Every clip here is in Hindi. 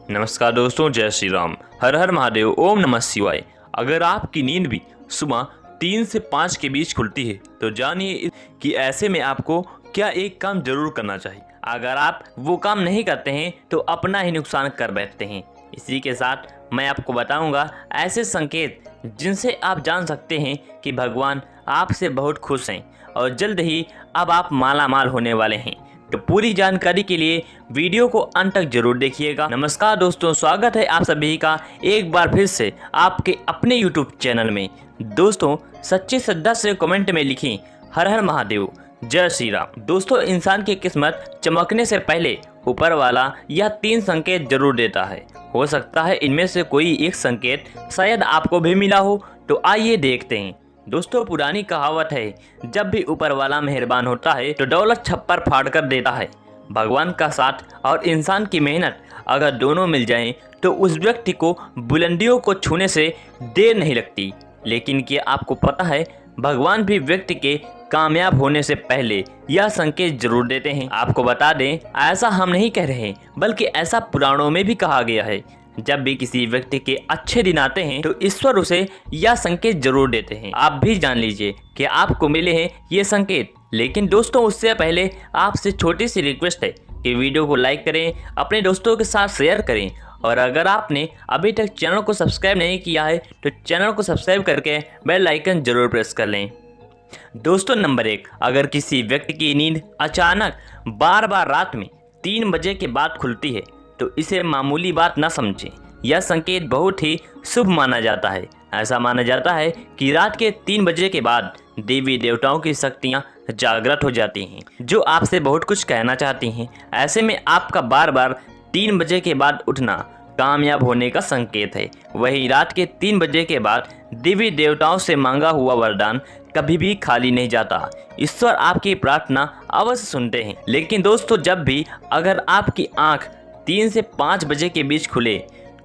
नमस्कार दोस्तों, जय श्री राम। हर हर महादेव, ओम नमः शिवाय। अगर आपकी नींद भी सुबह 3 से 5 के बीच खुलती है तो जानिए कि ऐसे में आपको क्या एक काम जरूर करना चाहिए। अगर आप वो काम नहीं करते हैं तो अपना ही नुकसान कर बैठते हैं। इसी के साथ मैं आपको बताऊंगा ऐसे संकेत जिनसे आप जान सकते हैं कि भगवान आपसे बहुत खुश हैं और जल्द ही अब आप माला माल होने वाले हैं। तो पूरी जानकारी के लिए वीडियो को अंत तक जरूर देखिएगा। नमस्कार दोस्तों, स्वागत है आप सभी का एक बार फिर से आपके अपने YouTube चैनल में। दोस्तों, सच्ची श्रद्धा से कमेंट में लिखें हर हर महादेव, जय श्री राम। दोस्तों, इंसान की किस्मत चमकने से पहले ऊपर वाला यह 3 संकेत जरूर देता है। हो सकता है इनमें से कोई एक संकेत शायद आपको भी मिला हो, तो आइए देखते हैं। दोस्तों, पुरानी कहावत है, जब भी ऊपर वाला मेहरबान होता है तो दौलत छप्पर फाड़ कर देता है। भगवान का साथ और इंसान की मेहनत अगर दोनों मिल जाएं तो उस व्यक्ति को बुलंदियों को छूने से देर नहीं लगती। लेकिन क्या आपको पता है, भगवान भी व्यक्ति के कामयाब होने से पहले यह संकेत जरूर देते हैं। आपको बता दें, ऐसा हम नहीं कह रहे बल्कि ऐसा पुराणों में भी कहा गया है। जब भी किसी व्यक्ति के अच्छे दिन आते हैं तो ईश्वर उसे यह संकेत जरूर देते हैं। आप भी जान लीजिए कि आपको मिले हैं ये संकेत। लेकिन दोस्तों, उससे पहले आपसे छोटी सी रिक्वेस्ट है कि वीडियो को लाइक करें, अपने दोस्तों के साथ शेयर करें और अगर आपने अभी तक चैनल को सब्सक्राइब नहीं किया है तो चैनल को सब्सक्राइब करके बेल आइकन जरूर प्रेस कर लें। दोस्तों, नंबर 1, अगर किसी व्यक्ति की नींद अचानक बार बार रात में 3 बजे के बाद खुलती है तो इसे मामूली बात न समझें। यह संकेत बहुत ही शुभ माना जाता है। ऐसा माना जाता है कि रात के 3 बजे के बाद देवी देवताओं की शक्तियां जागृत हो जाती हैं, जो आपसे बहुत कुछ कहना चाहती हैं। ऐसे में आपका बार बार 3 बजे के बाद उठना कामयाब होने का संकेत है। वहीं रात के 3 बजे के बाद देवी देवताओं से मांगा हुआ वरदान कभी भी खाली नहीं जाता। ईश्वर आपकी प्रार्थना अवश्य सुनते हैं। लेकिन दोस्तों, जब भी अगर आपकी आंख 3 से 5 बजे के बीच खुले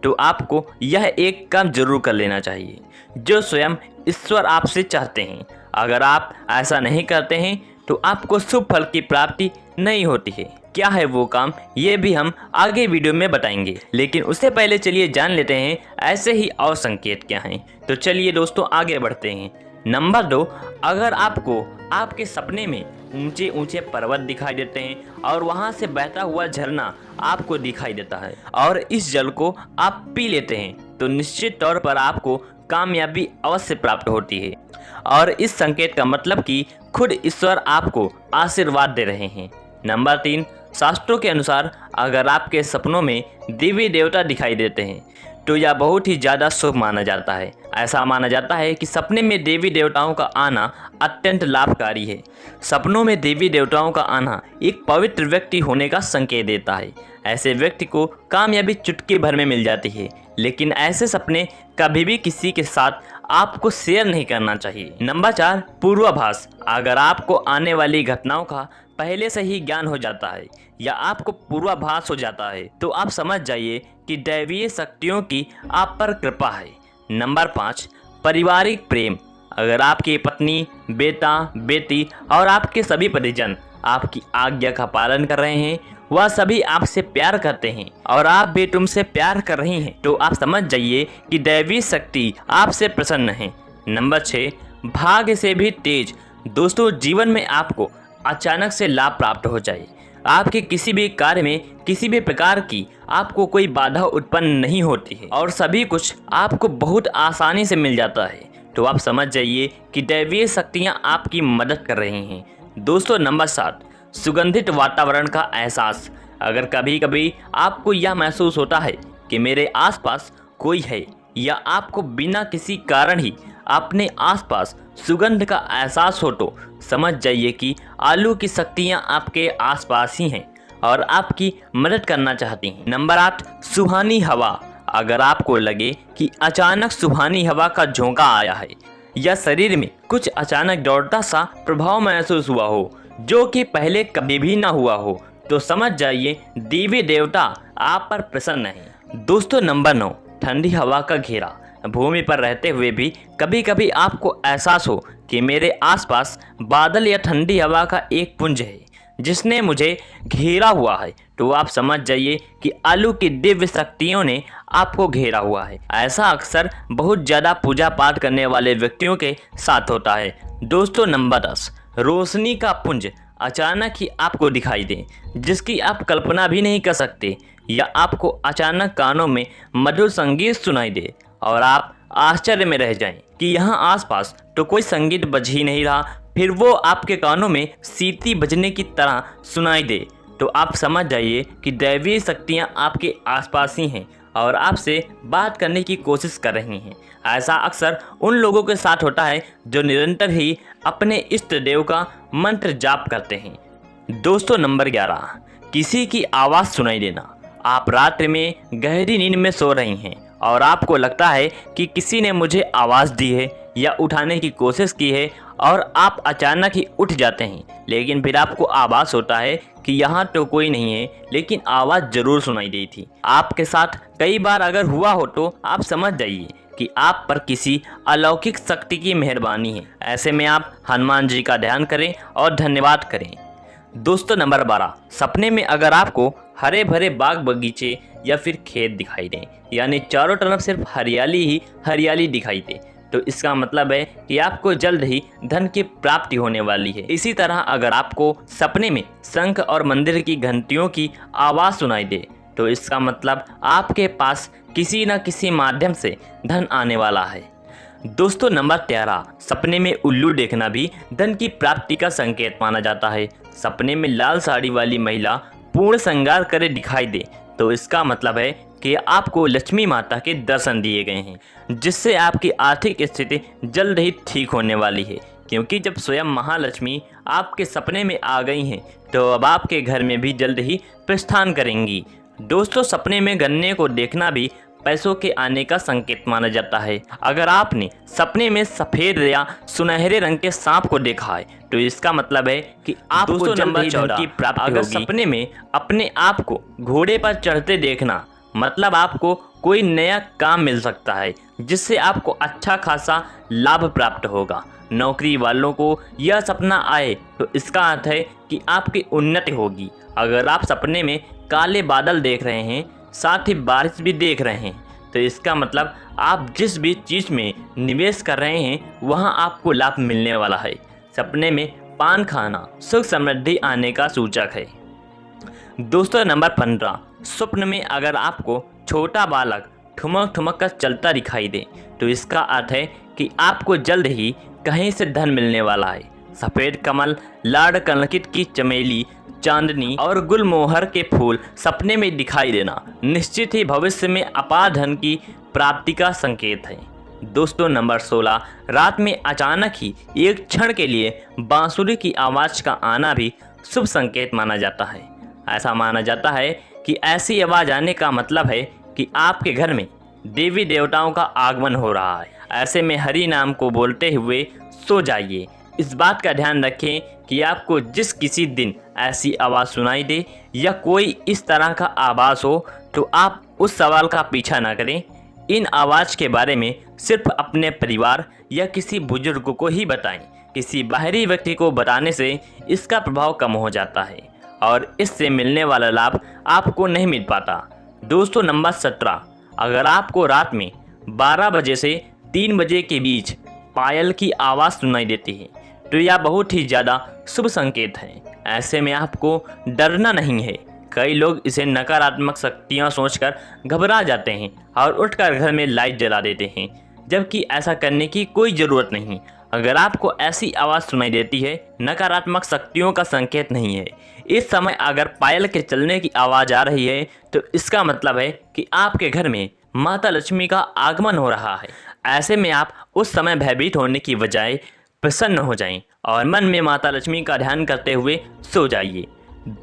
तो आपको यह एक काम जरूर कर लेना चाहिए जो स्वयं ईश्वर आपसे चाहते हैं। अगर आप ऐसा नहीं करते हैं तो आपको शुभ फल की प्राप्ति नहीं होती है। क्या है वो काम, ये भी हम आगे वीडियो में बताएंगे। लेकिन उससे पहले चलिए जान लेते हैं ऐसे ही और संकेत क्या हैं। तो चलिए दोस्तों, आगे बढ़ते हैं। नंबर 2, अगर आपको आपके सपने में ऊंचे ऊंचे पर्वत दिखाई देते हैं और वहां से बहता हुआ झरना आपको दिखाई देता है और इस जल को आप पी लेते हैं तो निश्चित तौर पर आपको कामयाबी अवश्य प्राप्त होती है। और इस संकेत का मतलब कि खुद ईश्वर आपको आशीर्वाद दे रहे हैं। नंबर 3, शास्त्रों के अनुसार अगर आपके सपनों में देवी देवता दिखाई देते हैं तो यह बहुत ही ज़्यादा शुभ माना जाता है। ऐसा माना जाता है कि सपने में देवी देवताओं का आना अत्यंत लाभकारी है। सपनों में देवी देवताओं का आना एक पवित्र व्यक्ति होने का संकेत देता है। ऐसे व्यक्ति को कामयाबी चुटकी भर में मिल जाती है। लेकिन ऐसे सपने कभी भी किसी के साथ आपको शेयर नहीं करना चाहिए। नंबर 4, पूर्वाभास। अगर आपको आने वाली घटनाओं का पहले से ही ज्ञान हो जाता है या आपको पूर्वाभास हो जाता है तो आप समझ जाइए कि दैवीय शक्तियों की आप पर कृपा है। नंबर 5, पारिवारिक प्रेम। अगर आपकी पत्नी, बेटा, बेटी और आपके सभी परिजन आपकी आज्ञा का पालन कर रहे हैं, वह सभी आपसे प्यार करते हैं और आप भी तुमसे प्यार कर रही हैं, तो आप समझ जाइए कि दैवीय शक्ति आपसे प्रसन्न है। नंबर 6, भाग्य से भी तेज। दोस्तों, जीवन में आपको अचानक से लाभ प्राप्त हो जाए। आपके किसी भी कार्य में किसी भी प्रकार की आपको कोई बाधा उत्पन्न नहीं होती है और सभी कुछ आपको बहुत आसानी से मिल जाता है, तो आप समझ जाइए कि दैवीय शक्तियां आपकी मदद कर रही हैं। दोस्तों, नंबर 7, सुगंधित वातावरण का एहसास। अगर कभी कभी आपको यह महसूस होता है कि मेरे आसपास कोई है या आपको बिना किसी कारण ही अपने आसपास सुगंध का एहसास हो तो समझ जाइए कि आलू की शक्तियाँ आपके आसपास ही हैं और आपकी मदद करना चाहती हैं। नंबर 8, सुहानी हवा। अगर आपको लगे कि अचानक सुहानी हवा का झोंका आया है या शरीर में कुछ अचानक दौड़ता सा प्रभाव महसूस हुआ हो जो कि पहले कभी भी ना हुआ हो, तो समझ जाइए देवी देवता आप पर प्रसन्न हैं। दोस्तों, नंबर 9, ठंडी हवा का घेरा। भूमि पर रहते हुए भी कभी कभी आपको एहसास हो कि मेरे आसपास बादल या ठंडी हवा का एक पुंज है जिसने मुझे घेरा हुआ है, तो आप समझ जाइए कि आलू की दिव्य शक्तियों ने आपको घेरा हुआ है। ऐसा अक्सर बहुत ज़्यादा पूजा पाठ करने वाले व्यक्तियों के साथ होता है। दोस्तों नंबर 10, रोशनी का पुंज अचानक ही आपको दिखाई दे, जिसकी आप कल्पना भी नहीं कर सकते, या आपको अचानक कानों में मधुर संगीत सुनाई दे और आप आश्चर्य में रह जाएं कि यहाँ आसपास तो कोई संगीत बज ही नहीं रहा, फिर वो आपके कानों में सीटी बजने की तरह सुनाई दे, तो आप समझ जाइए कि दैवीय शक्तियाँ आपके आसपास ही हैं और आपसे बात करने की कोशिश कर रही हैं। ऐसा अक्सर उन लोगों के साथ होता है जो निरंतर ही अपने इष्ट देव का मंत्र जाप करते हैं। दोस्तों नंबर 11, किसी की आवाज़ सुनाई देना। आप रात्रि में गहरी नींद में सो रही हैं और आपको लगता है कि किसी ने मुझे आवाज़ दी है या उठाने की कोशिश की है, और आप अचानक ही उठ जाते हैं, लेकिन फिर आपको आभास होता है कि यहाँ तो कोई नहीं है, लेकिन आवाज़ ज़रूर सुनाई दी थी। आपके साथ कई बार अगर हुआ हो तो आप समझ जाइए कि आप पर किसी अलौकिक शक्ति की मेहरबानी है। ऐसे में आप हनुमान जी का ध्यान करें और धन्यवाद करें। दोस्तों नंबर 12, सपने में अगर आपको हरे भरे बाग बगीचे या फिर खेत दिखाई दें, यानी चारों तरफ सिर्फ हरियाली ही हरियाली दिखाई दे, तो इसका मतलब है कि आपको जल्द ही धन की प्राप्ति होने वाली है। इसी तरह अगर आपको सपने में शंख और मंदिर की घंटियों की आवाज़ सुनाई दे, तो इसका मतलब आपके पास किसी न किसी माध्यम से धन आने वाला है। दोस्तों नंबर 13, सपने में उल्लू देखना भी धन की प्राप्ति का संकेत माना जाता है। सपने में लाल साड़ी वाली महिला पूर्ण श्रृंगार करे दिखाई दे, तो इसका मतलब है कि आपको लक्ष्मी माता के दर्शन दिए गए हैं, जिससे आपकी आर्थिक स्थिति जल्द ही ठीक होने वाली है, क्योंकि जब स्वयं महालक्ष्मी आपके सपने में आ गई हैं तो अब आपके घर में भी जल्द ही प्रस्थान करेंगी। दोस्तों सपने में गन्ने को देखना भी पैसों के आने का संकेत माना जाता है। अगर आपने सपने में सफ़ेद या सुनहरे रंग के सांप को देखा है, तो इसका मतलब है कि आपको जल्द ही धन की प्राप्ति होगी। अगर सपने में अपने आप को घोड़े पर चढ़ते देखना, मतलब आपको कोई नया काम मिल सकता है, जिससे आपको अच्छा खासा लाभ प्राप्त होगा। नौकरी वालों को यह सपना आए तो इसका अर्थ है कि आपकी उन्नति होगी। अगर आप सपने में काले बादल देख रहे हैं, साथ ही बारिश भी देख रहे हैं, तो इसका मतलब आप जिस भी चीज़ में निवेश कर रहे हैं वहां आपको लाभ मिलने वाला है। सपने में पान खाना सुख समृद्धि आने का सूचक है। दोस्तों नंबर 15, स्वप्न में अगर आपको छोटा बालक ठुमक ठुमक कर चलता दिखाई दे, तो इसका अर्थ है कि आपको जल्द ही कहीं से धन मिलने वाला है। सफ़ेद कमल, लाड़ कनकित की चमेली, चांदनी और गुलमोहर के फूल सपने में दिखाई देना निश्चित ही भविष्य में अपार धन की प्राप्ति का संकेत है। दोस्तों नंबर 16, रात में अचानक ही एक क्षण के लिए बांसुरी की आवाज़ का आना भी शुभ संकेत माना जाता है। ऐसा माना जाता है कि ऐसी आवाज़ आने का मतलब है कि आपके घर में देवी देवताओं का आगमन हो रहा है। ऐसे में हरि नाम को बोलते हुए सो जाइए। इस बात का ध्यान रखें कि आपको जिस किसी दिन ऐसी आवाज़ सुनाई दे या कोई इस तरह का आभास हो, तो आप उस सवाल का पीछा ना करें। इन आवाज़ के बारे में सिर्फ अपने परिवार या किसी बुजुर्ग को ही बताएं। किसी बाहरी व्यक्ति को बताने से इसका प्रभाव कम हो जाता है और इससे मिलने वाला लाभ आपको नहीं मिल पाता। दोस्तों नंबर 17, अगर आपको रात में 12 बजे से 3 बजे के बीच पायल की आवाज़ सुनाई देती है, तो यह बहुत ही ज़्यादा शुभ संकेत है। ऐसे में आपको डरना नहीं है। कई लोग इसे नकारात्मक शक्तियाँ सोचकर घबरा जाते हैं और उठकर घर में लाइट जला देते हैं, जबकि ऐसा करने की कोई ज़रूरत नहीं। अगर आपको ऐसी आवाज़ सुनाई देती है, नकारात्मक शक्तियों का संकेत नहीं है। इस समय अगर पायल के चलने की आवाज़ आ रही है, तो इसका मतलब है कि आपके घर में माता लक्ष्मी का आगमन हो रहा है। ऐसे में आप उस समय भयभीत होने की बजाय प्रसन्न हो जाएं और मन में माता लक्ष्मी का ध्यान करते हुए सो जाइए।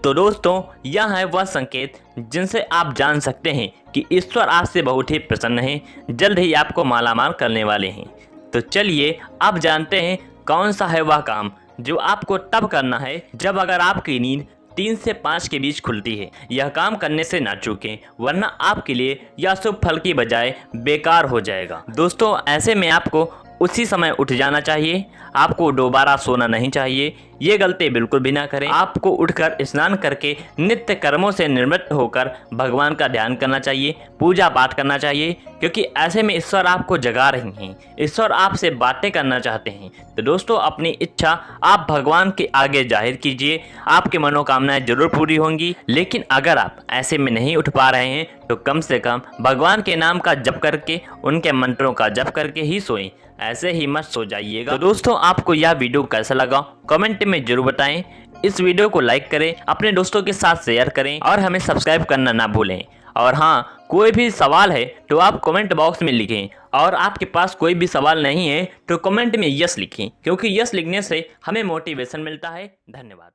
तो दोस्तों, यह है वह संकेत जिनसे आप जान सकते हैं कि ईश्वर आपसे बहुत ही प्रसन्न है, जल्द ही आपको मालामाल करने वाले हैं। तो चलिए अब जानते हैं कौन सा है वह काम जो आपको तब करना है जब अगर आपकी नींद 3 से 5 के बीच खुलती है। यह काम करने से ना चूकें, वरना आपके लिए यह शुभ फल की बजाय बेकार हो जाएगा। दोस्तों, ऐसे में आपको उसी समय उठ जाना चाहिए। आपको दोबारा सोना नहीं चाहिए। ये गलती बिल्कुल भी ना करें। आपको उठकर स्नान करके नित्य कर्मों से निवृत्त होकर भगवान का ध्यान करना चाहिए, पूजा पाठ करना चाहिए, क्योंकि ऐसे में ईश्वर आपको जगा रही हैं, ईश्वर आपसे बातें करना चाहते हैं। तो दोस्तों, अपनी इच्छा आप भगवान के आगे जाहिर कीजिए, आपकी मनोकामनाएं जरूर पूरी होंगी। लेकिन अगर आप ऐसे में नहीं उठ पा रहे हैं तो कम से कम भगवान के नाम का जप करके, उनके मंत्रों का जप करके ही सोएं, ऐसे ही मत सो जाइएगा। तो दोस्तों, आपको यह वीडियो कैसा लगा कमेंट में जरूर बताएं। इस वीडियो को लाइक करें, अपने दोस्तों के साथ शेयर करें और हमें सब्सक्राइब करना ना भूलें। और हाँ, कोई भी सवाल है तो आप कमेंट बॉक्स में लिखें, और आपके पास कोई भी सवाल नहीं है तो कमेंट में यस लिखें, क्योंकि यस लिखने से हमें मोटिवेशन मिलता है। धन्यवाद।